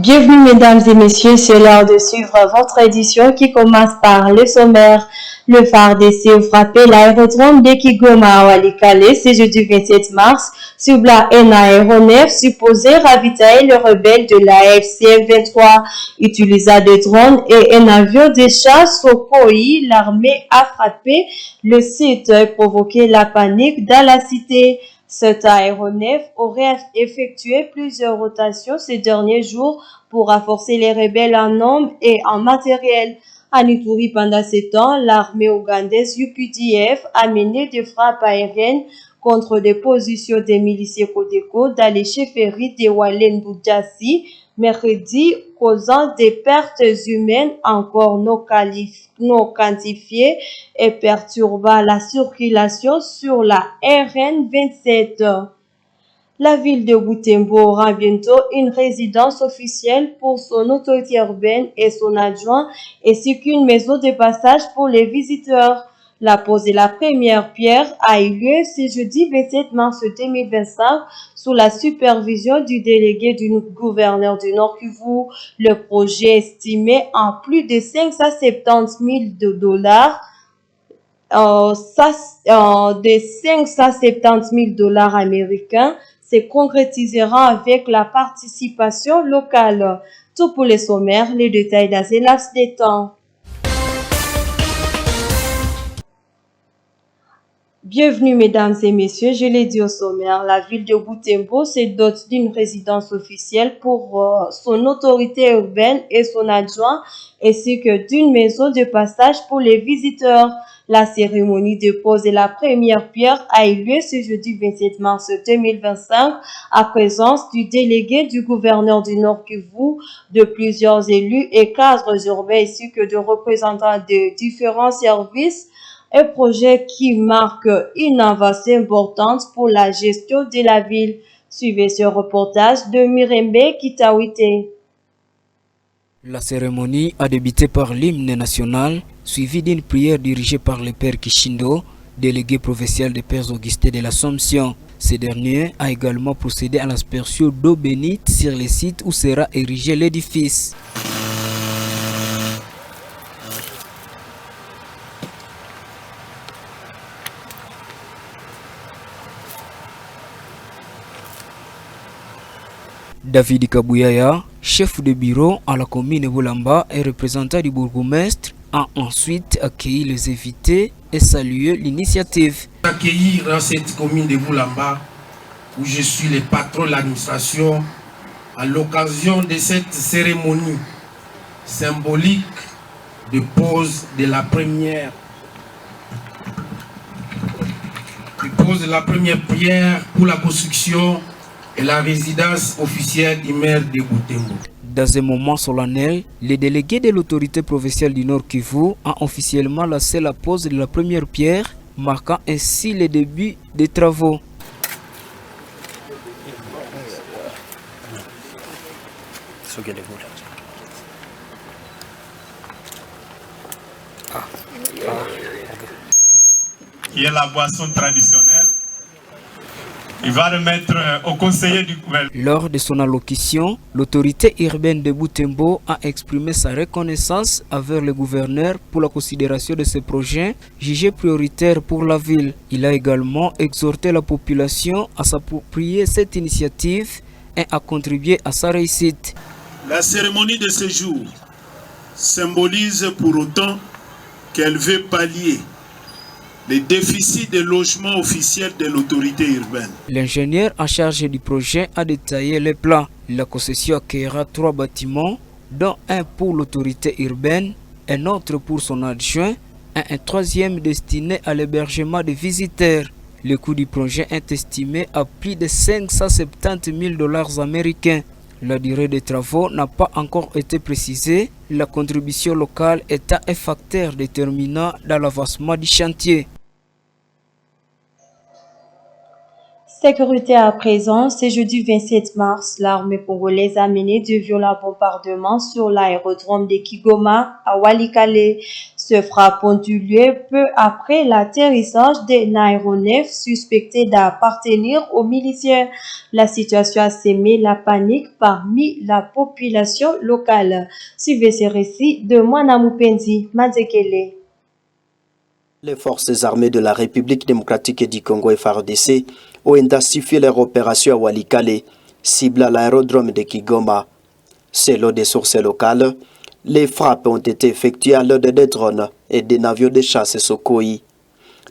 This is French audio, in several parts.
Bienvenue mesdames et messieurs, c'est l'heure de suivre votre édition qui commence par le sommaire. Le phare d'essai a frappé l'aérodrome de Kigoma à Walikale ce jeudi 27 mars, ciblant un aéronef supposé ravitailler le rebelle de la FCM-23. Utilisant des drones et un avion de chasse au Koi, l'armée a frappé le site et provoqué la panique dans la cité. Cet aéronef aurait effectué plusieurs rotations ces derniers jours pour renforcer les rebelles en nombre et en matériel. À Ituri, pendant ce temps, l'armée ougandaise UPDF a mené des frappes aériennes contre des positions des miliciens Codeco dans les chefferies de Walen Boudjassi mercredi, causant des pertes humaines encore non quantifiées et perturbant la circulation sur la RN 27. La ville de Butembo aura bientôt une résidence officielle pour son autorité urbaine et son adjoint, ainsi qu'une maison de passage pour les visiteurs. La pose de la première pierre a eu lieu ce jeudi 27 mars 2025 sous la supervision du délégué du gouverneur du Nord Kivu. Le projet estimé en plus de 570 000 dollars de 570 000 dollars américains se concrétisera avec la participation locale. Tout pour les sommaires, les détails dans un laps de temps. Bienvenue mesdames et messieurs, je l'ai dit au sommaire, la ville de Butembo se dote d'une résidence officielle pour son autorité urbaine et son adjoint, ainsi que d'une maison de passage pour les visiteurs. La cérémonie de pose de la première pierre a eu lieu ce jeudi 27 mars 2025 à présence du délégué du gouverneur du Nord Kivu, de plusieurs élus et cadres urbains ainsi que de représentants de différents services. Un projet qui marque une avancée importante pour la gestion de la ville. Suivez ce reportage de Mirembe Kitawite. La cérémonie a débuté par l'hymne national, suivi d'une prière dirigée par le père Kishindo, délégué provincial des Pères Augustins de l'Assomption. Ce dernier a également procédé à l'aspersion d'eau bénite sur les sites où sera érigé l'édifice. David Kabouyaya, chef de bureau à la commune de Boulamba et représentant du bourgmestre, a ensuite accueilli les invités et salué l'initiative. Accueillir dans cette commune de Boulamba, où je suis le patron de l'administration, à l'occasion de cette cérémonie symbolique de pose de la première pierre pour la construction et la résidence officielle du maire de Butembo. Dans un moment solennel, le délégué de l'autorité provinciale du Nord Kivu a officiellement lancé la pose de la première pierre, marquant ainsi le début des travaux. Qui est la boisson traditionnelle. Il va remettre au conseiller du gouvernement. Lors de son allocution, l'autorité urbaine de Butembo a exprimé sa reconnaissance envers le gouverneur pour la considération de ce projet jugé prioritaire pour la ville. Il a également exhorté la population à s'approprier cette initiative et à contribuer à sa réussite. La cérémonie de ce jour symbolise pour autant qu'elle veut pallier les déficits de logement officiel de l'autorité urbaine. L'ingénieur en charge du projet a détaillé les plans. La concession accueillera 3 bâtiments, dont un pour l'autorité urbaine, un autre pour son adjoint et un 3e destiné à l'hébergement des visiteurs. Le coût du projet est estimé à plus de 570 000 dollars américains. La durée des travaux n'a pas encore été précisée, la contribution locale étant un facteur déterminant dans l'avancement du chantier. Sécurité à présent, ce jeudi 27 mars, l'armée congolaise a mené de violents bombardements sur l'aérodrome de Kigoma à Walikale. Ce frappe ont eu lieu peu après l'atterrissage d'un aéronef suspecté d'appartenir aux miliciens. La situation a sémé la panique parmi la population locale. Suivez ces récits de Mwanamou Penzi Mazekele. Les forces armées de la République démocratique du Congo FARDC ont intensifié leur opération à Walikale, cible à l'aérodrome de Kigoma. Selon des sources locales, les frappes ont été effectuées à l'aide des drones et des navires de chasse Sukhoi.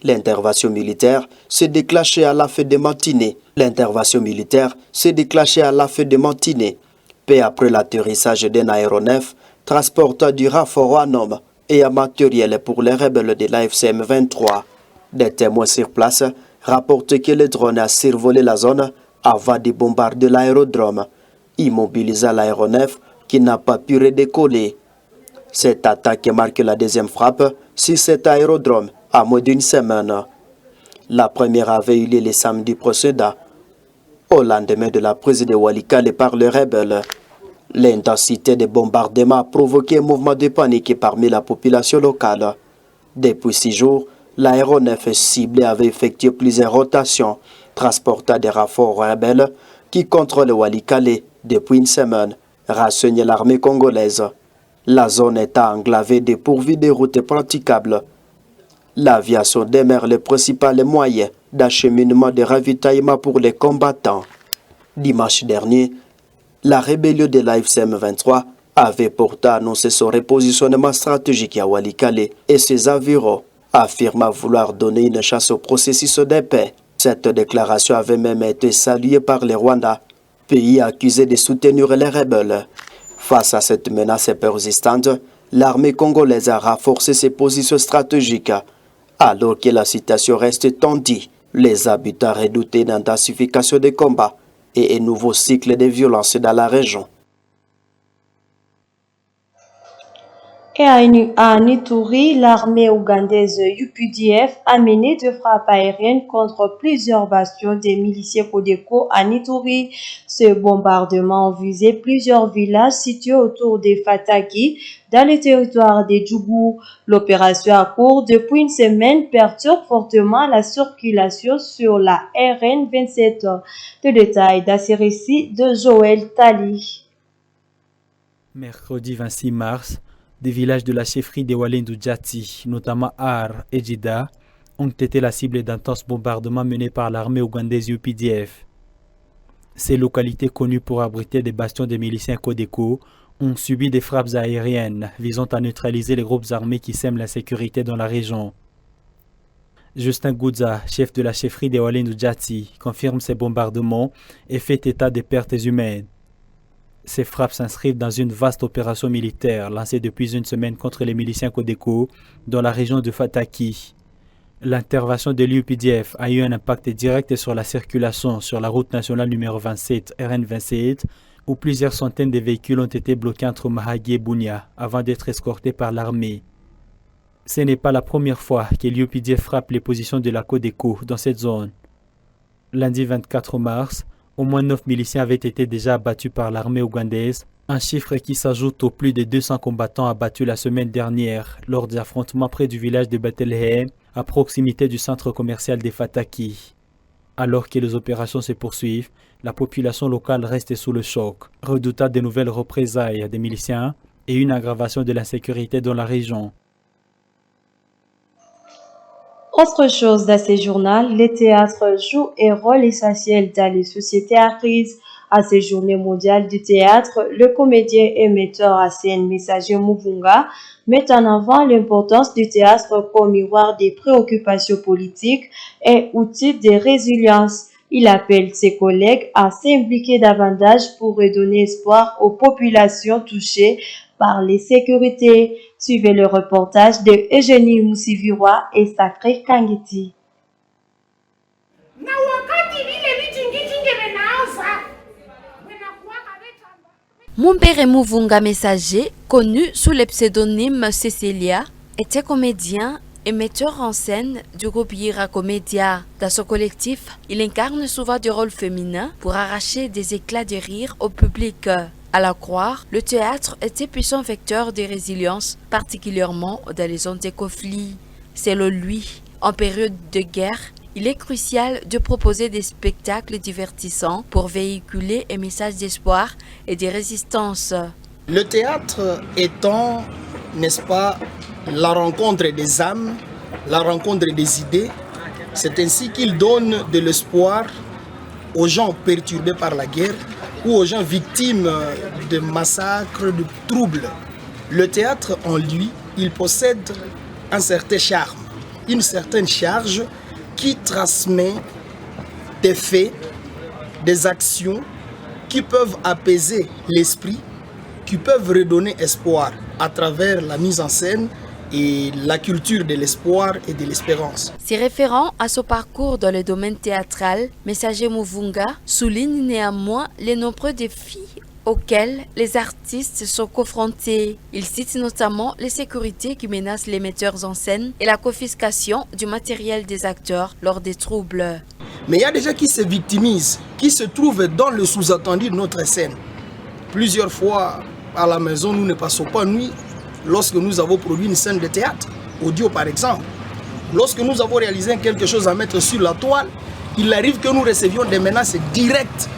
L'intervention militaire s'est déclenchée à la fin de matinée. Peu après l'atterrissage d'un aéronef transportant du renfort en hommes et en matériel pour les rebelles de l'AFCM 23. Des témoins sur place rapportent que le drone a survolé la zone avant de bombarder l'aérodrome, immobilisant l'aéronef qui n'a pas pu redécoller. Cette attaque marque la deuxième frappe sur cet aérodrome à moins d'une semaine. La première avait eu lieu le samedi précédent, au lendemain de la prise de Walikale par les rebelles. L'intensité des bombardements a provoqué un mouvement de panique parmi la population locale. Depuis 6 jours, l'aéronef ciblé avait effectué plusieurs rotations, transportant des renforts rebelles qui contrôlent Walikale depuis une semaine, renseigne l'armée congolaise. La zone est enclavée dépourvue de routes praticables. L'aviation demeure le principal moyen d'acheminement de ravitaillement pour les combattants. Dimanche dernier, la rébellion de l'AFCM 23 avait pourtant annoncé son repositionnement stratégique à Walikale et ses environs, affirmant vouloir donner une chance au processus de paix. Cette déclaration avait même été saluée par le Rwanda, pays accusé de soutenir les rebelles. Face à cette menace persistante, l'armée congolaise a renforcé ses positions stratégiques. Alors que la situation reste tendue, les habitants redoutent une intensification des combats et un nouveau cycle de violence dans la région. Et à Ituri, l'armée ougandaise UPDF a mené de frappes aériennes contre plusieurs bastions des miliciens Codeco à Ituri. Ce bombardement visait plusieurs villages situés autour de Fataki, dans le territoire de Djougou. L'opération à cours depuis une semaine perturbe fortement la circulation sur la RN 27. Le détail dans ces récits de Joël Tali. Mercredi 26 mars, des villages de la chefferie de Walendu Djati, notamment Ar et Djida, ont été la cible d'intenses bombardements menés par l'armée ougandaise UPDF. Ces localités connues pour abriter des bastions des miliciens Codeco ont subi des frappes aériennes visant à neutraliser les groupes armés qui sèment l'insécurité dans la région. Justin Goudza, chef de la chefferie de Walendu Djati, confirme ces bombardements et fait état des pertes humaines. Ces frappes s'inscrivent dans une vaste opération militaire lancée depuis une semaine contre les miliciens Codeco dans la région de Fataki. L'intervention de l'UPDF a eu un impact direct sur la circulation sur la route nationale numéro 27, RN27, où plusieurs centaines de véhicules ont été bloqués entre Mahagi et Bunia avant d'être escortés par l'armée. Ce n'est pas la première fois que l'UPDF frappe les positions de la Codeco dans cette zone. Lundi 24 mars, au moins 9 miliciens avaient été déjà abattus par l'armée ougandaise, un chiffre qui s'ajoute aux plus de 200 combattants abattus la semaine dernière lors des affrontements près du village de Bethlehem, à proximité du centre commercial de Fataki. Alors que les opérations se poursuivent, la population locale reste sous le choc, redoutant de nouvelles représailles des miliciens et une aggravation de l'insécurité dans la région. Autre chose dans ce journal, le théâtre joue un rôle essentiel dans les sociétés à crise. À ces journées mondiales du théâtre, le comédien et metteur en scène Messager Muvunga met en avant l'importance du théâtre comme miroir des préoccupations politiques et outil de résilience. Il appelle ses collègues à s'impliquer davantage pour redonner espoir aux populations touchées par l'insécurité. Suivez le reportage de Eugénie Moussiviroa et Sacré Kangiti. Mumbere Muvunga Messager, connu sous le pseudonyme Cécilia, était comédien et metteur en scène du groupe Yira Comédia. Dans ce collectif, il incarne souvent des rôles féminins pour arracher des éclats de rire au public. À la croire, le théâtre était puissant vecteur de résilience, particulièrement dans les zones de conflit. Selon lui, en période de guerre, il est crucial de proposer des spectacles divertissants pour véhiculer un message d'espoir et de résistance. Le théâtre étant, n'est-ce pas, la rencontre des âmes, la rencontre des idées, c'est ainsi qu'il donne de l'espoir aux gens perturbés par la guerre ou aux gens victimes de massacres, de troubles. Le théâtre en lui, il possède un certain charme, une certaine charge qui transmet des faits, des actions qui peuvent apaiser l'esprit, qui peuvent redonner espoir à travers la mise en scène et la culture de l'espoir et de l'espérance. Se référant à son parcours dans le domaine théâtral, Messager Muvunga souligne néanmoins les nombreux défis auxquels les artistes sont confrontés. Il cite notamment les sécurités qui menacent les metteurs en scène et la confiscation du matériel des acteurs lors des troubles. Mais il y a des gens qui se victimisent, qui se trouvent dans le sous-attendu de notre scène. Plusieurs fois à la maison, nous ne passons pas nuit lorsque nous avons produit une scène de théâtre, audio par exemple. Lorsque nous avons réalisé quelque chose à mettre sur la toile, il arrive que nous recevions des menaces directes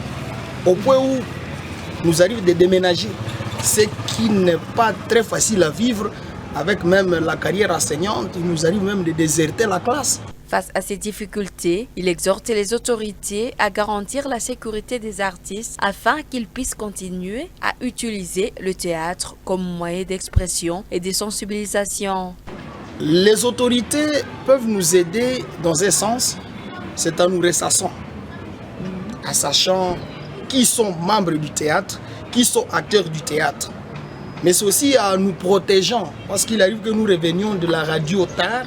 au point où nous arrive de déménager, ce qui n'est pas très facile à vivre avec même la carrière enseignante. Il nous arrive même de déserter la classe. Face à ces difficultés, il exhorte les autorités à garantir la sécurité des artistes afin qu'ils puissent continuer à utiliser le théâtre comme moyen d'expression et de sensibilisation. Les autorités peuvent nous aider dans un sens, c'est en nous ressassant, en sachant qui sont membres du théâtre, qui sont acteurs du théâtre. Mais c'est aussi en nous protégeant, parce qu'il arrive que nous revenions de la radio tard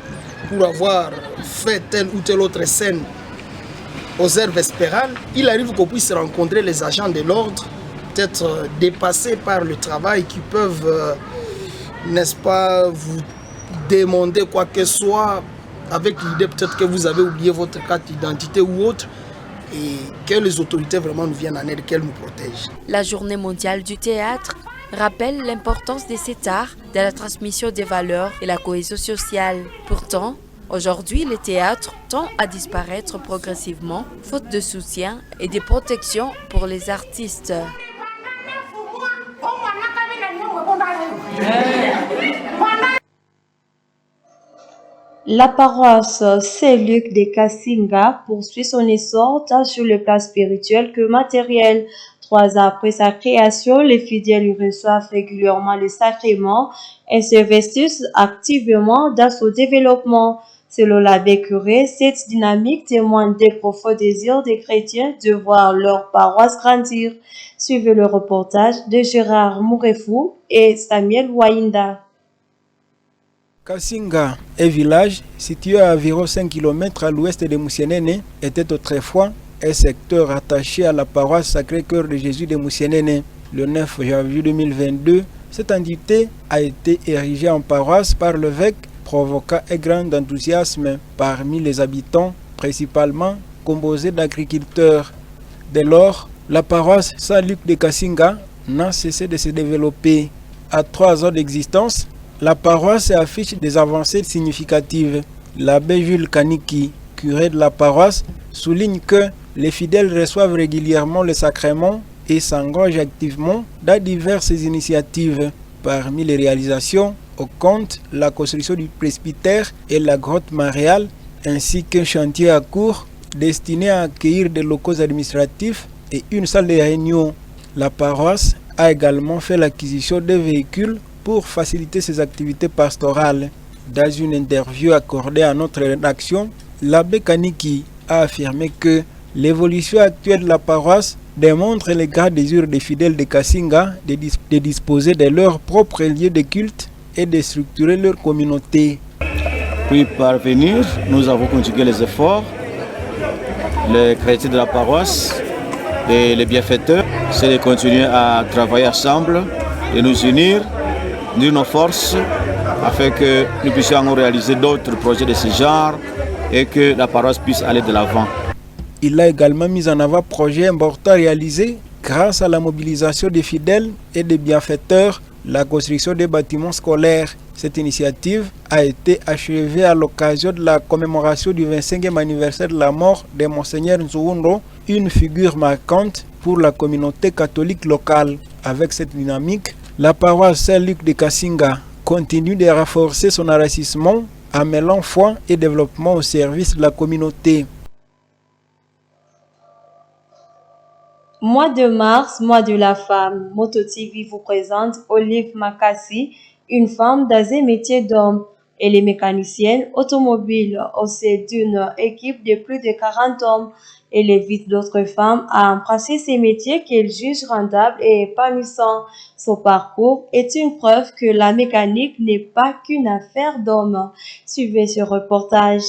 pour avoir fait telle ou telle autre scène aux heures vespérales. Il arrive qu'on puisse rencontrer les agents de l'ordre, peut-être dépassés par le travail, qui peuvent, n'est-ce pas, vous demander quoi que ce soit, avec l'idée peut-être que vous avez oublié votre carte d'identité ou autre, et que les autorités vraiment nous viennent en aide, qu'elles nous protègent. La journée mondiale du théâtre rappelle l'importance de cet art dans la transmission des valeurs et la cohésion sociale. Pourtant, aujourd'hui, le théâtre tend à disparaître progressivement, faute de soutien et de protection pour les artistes. La paroisse Saint-Luc de Kassinga poursuit son essor tant sur le plan spirituel que matériel. 3 ans après sa création, les fidèles y reçoivent régulièrement le sacrement et s'investissent activement dans son développement. Selon l'abbé Curé, cette dynamique témoigne des profonds désirs des chrétiens de voir leur paroisse grandir. Suivez le reportage de Gérard Mourefou et Samuel Wainda. Kassinga, un village situé à environ 5 km à l'ouest de Moussienene, était autrefois un secteur attaché à la paroisse Sacré-Cœur de Jésus de Moussienene. Le 9 janvier 2022, cette entité a été érigée en paroisse par l'évêque, provoquant un grand enthousiasme parmi les habitants, principalement composés d'agriculteurs. Dès lors, la paroisse Saint-Luc de Kassinga n'a cessé de se développer. À 3 ans d'existence, la paroisse affiche des avancées significatives. L'abbé Jules Kaniki, curé de la paroisse, souligne que les fidèles reçoivent régulièrement le sacrement et s'engagent activement dans diverses initiatives. Parmi les réalisations, on compte la construction du presbytère et la grotte mariale, ainsi qu'un chantier à court destiné à accueillir des locaux administratifs et une salle de réunion. La paroisse a également fait l'acquisition de véhicules pour faciliter ses activités pastorales. Dans une interview accordée à notre rédaction, l'abbé Kaniki a affirmé que l'évolution actuelle de la paroisse démontre le grand désir des fidèles de Kassinga de disposer de leur propre lieu de culte et de structurer leur communauté. Pour y parvenir, nous avons conjugué les efforts. Les chrétiens de la paroisse et les bienfaiteurs, c'est de continuer à travailler ensemble, de nous unir nos forces afin que nous puissions réaliser d'autres projets de ce genre et que la paroisse puisse aller de l'avant. Il a également mis en avant un projet important réalisé Grâce à la mobilisation des fidèles et des bienfaiteurs, la construction des bâtiments scolaires. Cette initiative a été achevée à l'occasion de la commémoration du 25e anniversaire de la mort de Monseigneur Nzoundo, une figure marquante pour la communauté catholique locale. Avec cette dynamique, la paroisse Saint-Luc de Kassinga continue de renforcer son enrichissement en mêlant foi et développement au service de la communauté. Mois de mars, mois de la femme. Moto TV vous présente Olive Makassi, une femme dans un métier d'homme. Elle est mécanicienne automobile au sein d'une équipe de plus de 40 hommes. Elle invite d'autres femmes à embrasser ces métiers qu'elle juge rendables et épanouissants. Son parcours est une preuve que la mécanique n'est pas qu'une affaire d'hommes. Suivez ce reportage.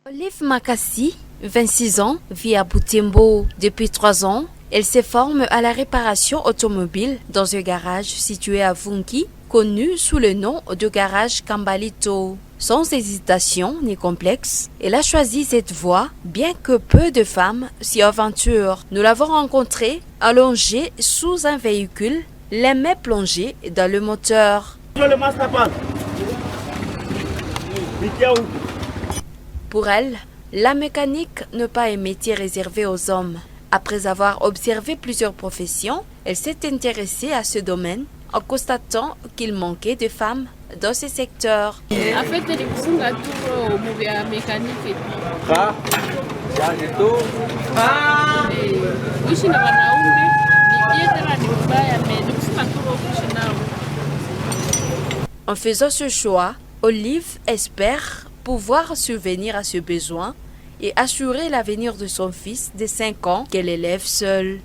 Olive Makassi, 26 ans, vit à Butembo. Depuis 3 ans, elle se forme à la réparation automobile dans un garage situé à Vunki, connu sous le nom de garage Kambalito. Sans hésitation ni complexe, elle a choisi cette voie, bien que peu de femmes s'y aventurent. Nous l'avons rencontrée allongée sous un véhicule, les mains plongées dans le moteur. Pour elle, la mécanique n'est pas un métier réservé aux hommes. Après avoir observé plusieurs professions, elle s'est intéressée à ce domaine en constatant qu'il manquait de femmes dans ce secteur. En faisant ce choix, Olive espère pouvoir subvenir à ce besoin et assurer l'avenir de son fils de 5 ans qu'elle élève seule.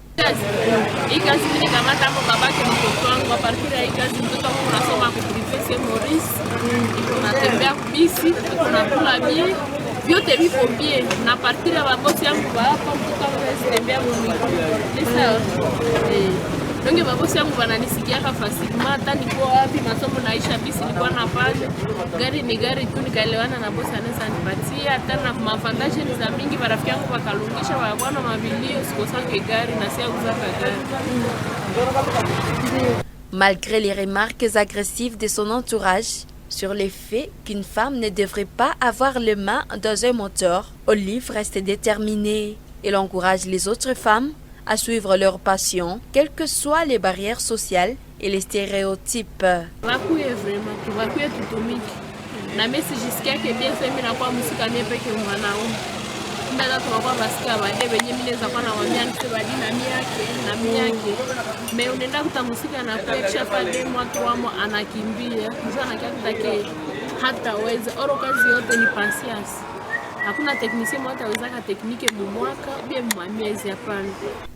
Donge mabosi yangu wananisikiaka fasilima hata niko wapi masomo naisha bisi nilikuwa na pale gari ni gari tu nikaelewana na bosi anaweza nipatia hata na mafandaje za mingi marafiki yangu wakalungisha wa bwana mabilio sikosake gari na sia uzaka gari. Malgré les remarques agressives de son entourage sur le fait qu'une femme ne devrait pas avoir les mains dans un moteur, Olive reste déterminée. Elle encourage les autres femmes à suivre leur passion, quelles que soient les barrières sociales et les stéréotypes.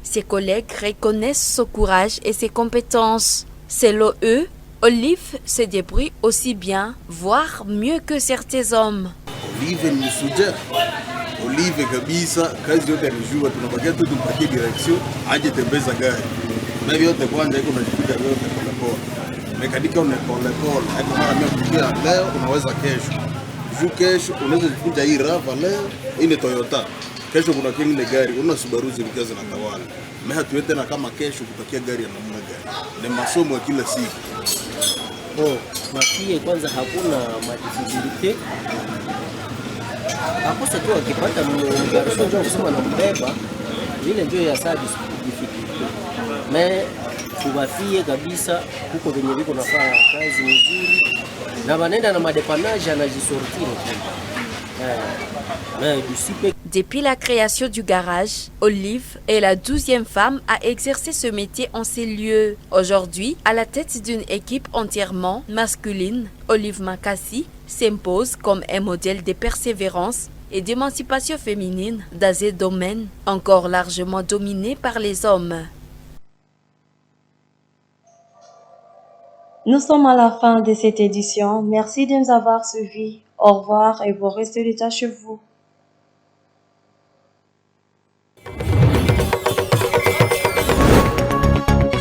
Ses collègues reconnaissent son courage et ses compétences. Selon eux, Olive se débrouille aussi bien, voire mieux que certains hommes. Olive ni suja. Olive kabisa, kazi yote anajua, tunabakia tu tumpatie direction, aje tembeza gari. Na yote kwanza iko najipiga yote pole pole. Mekanika una pole pole, hapo mara mimi kukia leo unaweza kesho. Kesho unaweza kukuta hii Rava leo, hii ni Toyota. Kesho kuna kingine gari, una Subaru zilikaza na tawala. Mimi hatuwe tena kama kesho kutakia gari ya namna gani. Ni masomo ya kila siku. Mafie kwanza hakuna madifikulte. Akose tu akipata mgarso ndio kusema na mbeba, vile ndio ya sababu difficulty. Mais kubafie kabisa huko venye viko nafanya kazi nzuri. Na wanaenda na madepanage anajisortir. Depuis la création du garage, Olive est la 12e femme à exercer ce métier en ces lieux. Aujourd'hui, à la tête d'une équipe entièrement masculine, Olive Makassi s'impose comme un modèle de persévérance et d'émancipation féminine dans un domaine encore largement dominé par les hommes. Nous sommes à la fin de cette édition. Merci de nous avoir suivis. Au revoir et bon reste de temps chez vous.